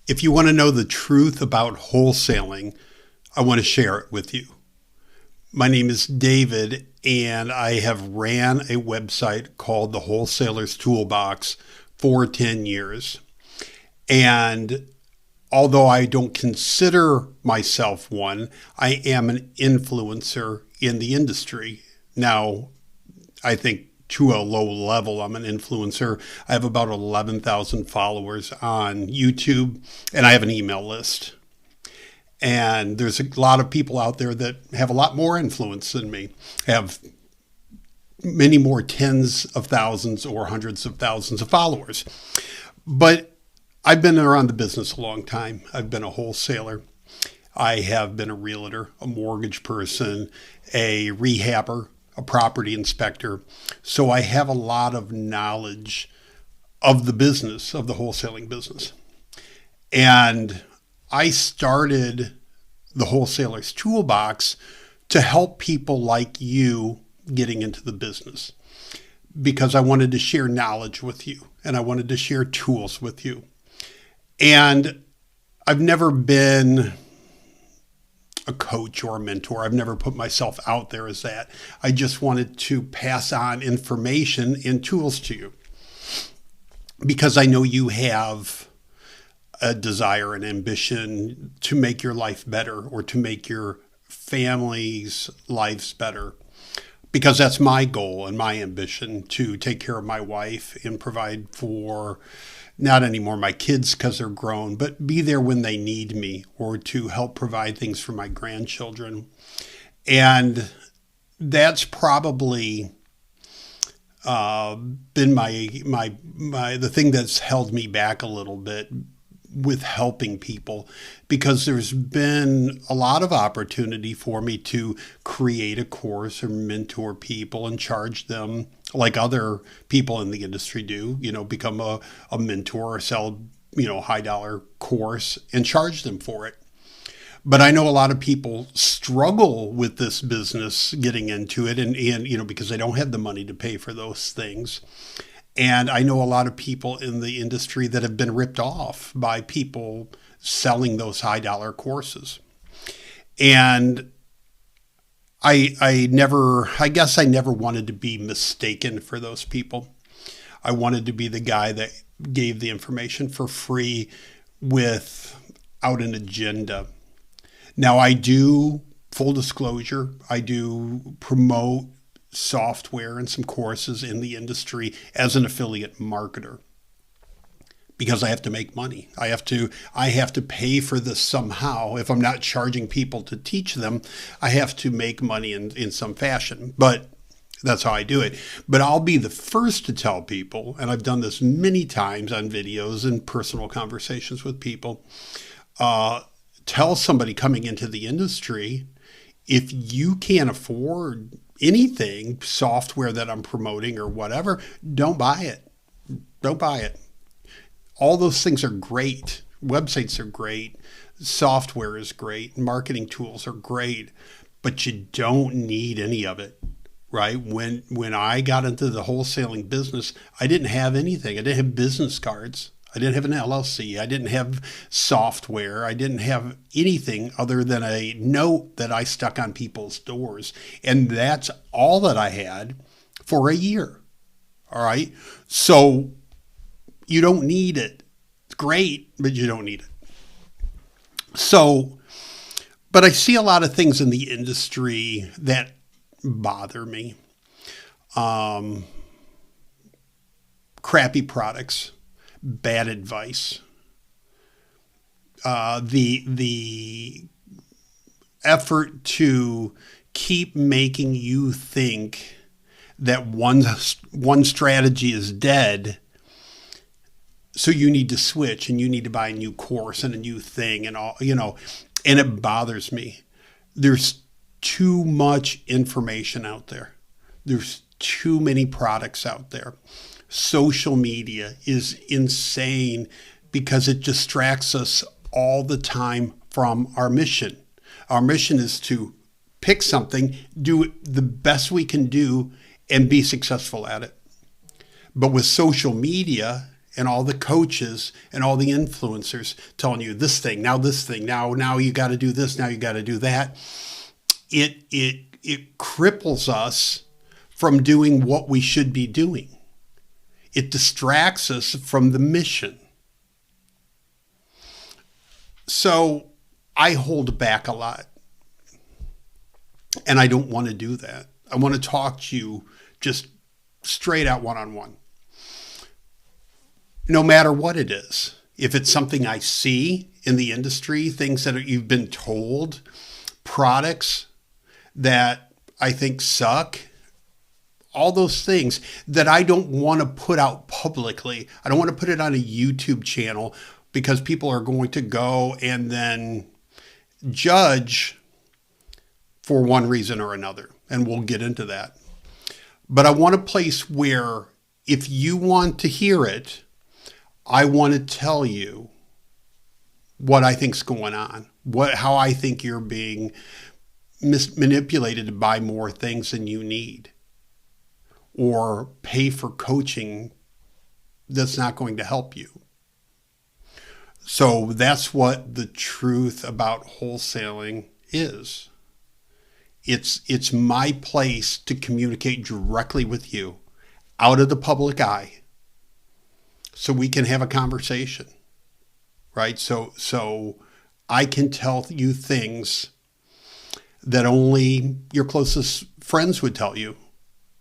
If you want to know the truth about wholesaling, I want to share it with you. My name is David, and I have ran a website called the Wholesaler's Toolbox for 10 years. And although I don't consider myself one, I am an influencer in the industry. Now, I think to a low level, I'm an influencer. I have about 11,000 followers on YouTube, and I have an email list. And there's a lot of people out there that have a lot more influence than me, have many more tens of thousands or hundreds of thousands of followers. But I've been around the business a long time. I've been a wholesaler. I have been a realtor, a mortgage person, a rehabber, a property inspector. So I have a lot of knowledge of the business, of the wholesaling business. And I started the Wholesaler's Toolbox to help people like you getting into the business, because I wanted to share knowledge with you and I wanted to share tools with you. And I've never been a coach or a mentor. I've never put myself out there as that. I just wanted to pass on information and tools to you, because I know you have a desire and ambition to make your life better or to make your family's lives better, because that's my goal and my ambition, to take care of my wife and provide for not anymore my kids because they're grown, but be there when they need me, or to help provide things for my grandchildren. And that's probably been the thing that's held me back a little bit with helping people, because there's been a lot of opportunity for me to create a course or mentor people and charge them like other people in the industry do, become a mentor or sell, high dollar course and charge them for it. But I know a lot of people struggle with this business, getting into it, and because they don't have the money to pay for those things. And I know a lot of people in the industry that have been ripped off by people selling those high dollar courses. And I guess I never wanted to be mistaken for those people. I wanted to be the guy that gave the information for free without an agenda. Now, I do, full disclosure, I do promote software and some courses in the industry as an affiliate marketer, because I have to make money. I have to pay for this somehow. If I'm not charging people to teach them, I have to make money in some fashion. But that's how I do it. But I'll be the first to tell people, and I've done this many times on videos and personal conversations with people, tell somebody coming into the industry, if you can't afford anything, software that I'm promoting or whatever, don't buy it. Don't buy it. All those things are great. Websites are great. Software is great. Marketing tools are great, but you don't need any of it, right? When I got into the wholesaling business, I didn't have anything. I didn't have business cards. I didn't have an LLC. I didn't have software. I didn't have anything other than a note that I stuck on people's doors. And that's all that I had for a year. All right. So you don't need it. It's great, but you don't need it. So, but I see a lot of things in the industry that bother me. Crappy products. Bad advice. The effort to keep making you think that one strategy is dead, so you need to switch and you need to buy a new course and a new thing and all, and it bothers me. There's too much information out there. There's too many products out there. Social media is insane because it distracts us all the time from our mission. Our mission is to pick something, do it the best we can do, and be successful at it. But with social media, and all the coaches and all the influencers telling you this thing, now you got to do this, now you got to do that. It cripples us from doing what we should be doing. It distracts us from the mission. So I hold back a lot. And I don't want to do that. I want to talk to you just straight out one-on-one. No matter what it is. If it's something I see in the industry, things that you've been told, products that I think suck, all those things that I don't want to put out publicly. I don't want to put it on a YouTube channel because people are going to go and then judge for one reason or another. And we'll get into that. But I want a place where if you want to hear it, I want to tell you what I think's going on, how I think you're being manipulated to buy more things than you need, or pay for coaching that's not going to help you. So that's what the truth about wholesaling is. It's my place to communicate directly with you out of the public eye so we can have a conversation, right? So I can tell you things that only your closest friends would tell you,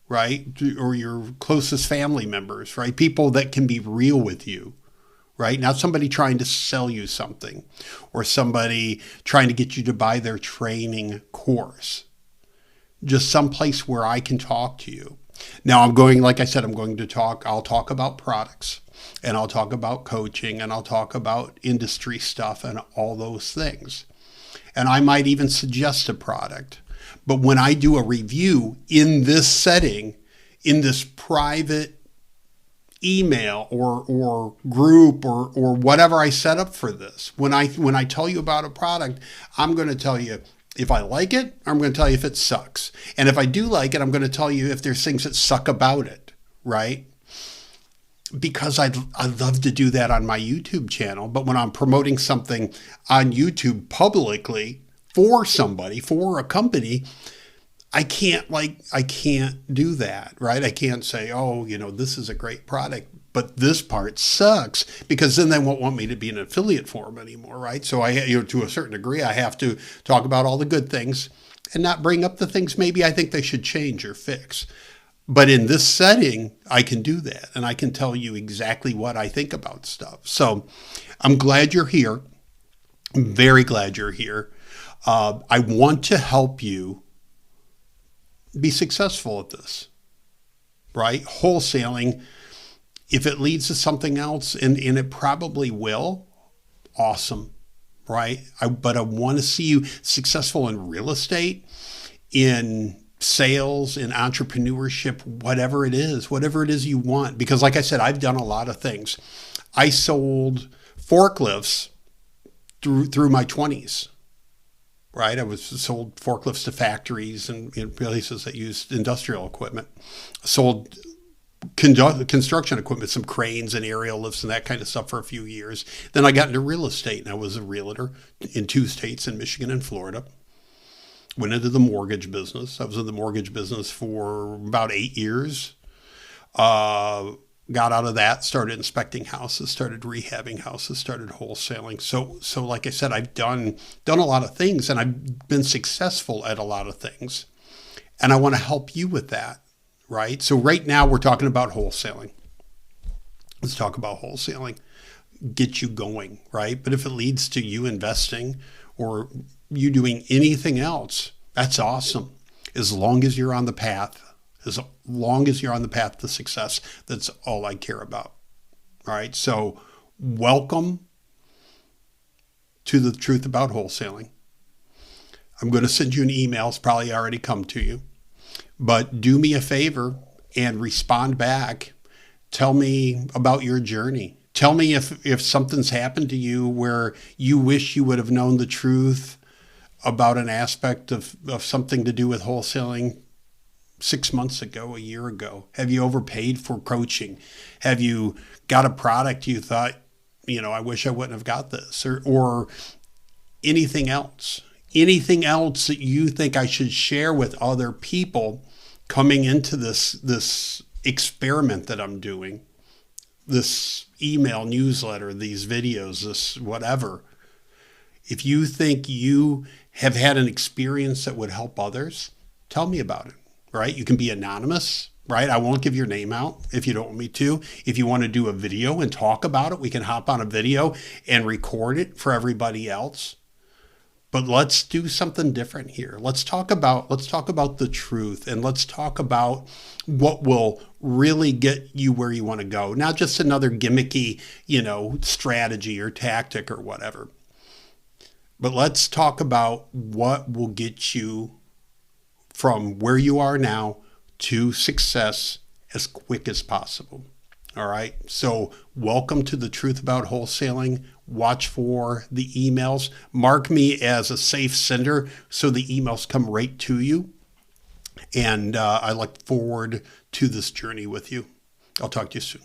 right? Or your closest family members, right? People that can be real with you, right? Not somebody trying to sell you something or somebody trying to get you to buy their training course. Just someplace where I can talk to you. Now like I said, I'll talk about products and I'll talk about coaching and I'll talk about industry stuff and all those things. And I might even suggest a product. But when I do a review in this setting, in this private email or group or whatever I set up for this, when I tell you about a product, I'm going to tell you if I like it, I'm going to tell you if it sucks. And if I do like it, I'm going to tell you if there's things that suck about it, right? Because I'd love to do that on my YouTube channel. But when I'm promoting something on YouTube publicly for somebody, for a company, I can't do that, right? I can't say, oh, this is a great product, but this part sucks, because then they won't want me to be an affiliate for them anymore, right? So to a certain degree, I have to talk about all the good things and not bring up the things maybe I think they should change or fix. But in this setting, I can do that, and I can tell you exactly what I think about stuff. So I'm glad you're here. I'm very glad you're here. I want to help you be successful at this, right? Wholesaling, if it leads to something else, and it probably will, awesome, right? But I want to see you successful in real estate, in sales, in entrepreneurship, whatever it is you want. Because like I said, I've done a lot of things. I sold forklifts through my 20s. Right, I sold forklifts to factories and places that used industrial equipment. Sold construction equipment, some cranes and aerial lifts and that kind of stuff for a few years. Then I got into real estate, and I was a realtor in 2 states, in Michigan and Florida. Went into the mortgage business. I was in the mortgage business for about 8 years. Got out of that, started inspecting houses, started rehabbing houses, started wholesaling. So like I said, I've done a lot of things, and I've been successful at a lot of things. And I want to help you with that, right? So right now we're talking about wholesaling. Let's talk about wholesaling. Get you going, right? But if it leads to you investing or you doing anything else, that's awesome. As long as you're on the path. As long as you're on the path to success, that's all I care about. All right. So welcome to the truth about wholesaling. I'm going to send you an email. It's probably already come to you. But do me a favor and respond back. Tell me about your journey. Tell me if something's happened to you where you wish you would have known the truth about an aspect of something to do with wholesaling 6 months ago, a year ago? Have you overpaid for coaching? Have you got a product you thought, I wish I wouldn't have got this, or anything else? Anything else that you think I should share with other people coming into this experiment that I'm doing, this email newsletter, these videos, this whatever? If you think you have had an experience that would help others, tell me about it, right? You can be anonymous, right? I won't give your name out if you don't want me to. If you want to do a video and talk about it, we can hop on a video and record it for everybody else. But let's do something different here. Let's talk about the truth, and let's talk about what will really get you where you want to go. Not just another gimmicky, strategy or tactic or whatever. But let's talk about what will get you from where you are now to success as quick as possible. All right. So welcome to the Truth About Wholesaling. Watch for the emails. Mark me as a safe sender so the emails come right to you. And I look forward to this journey with you. I'll talk to you soon.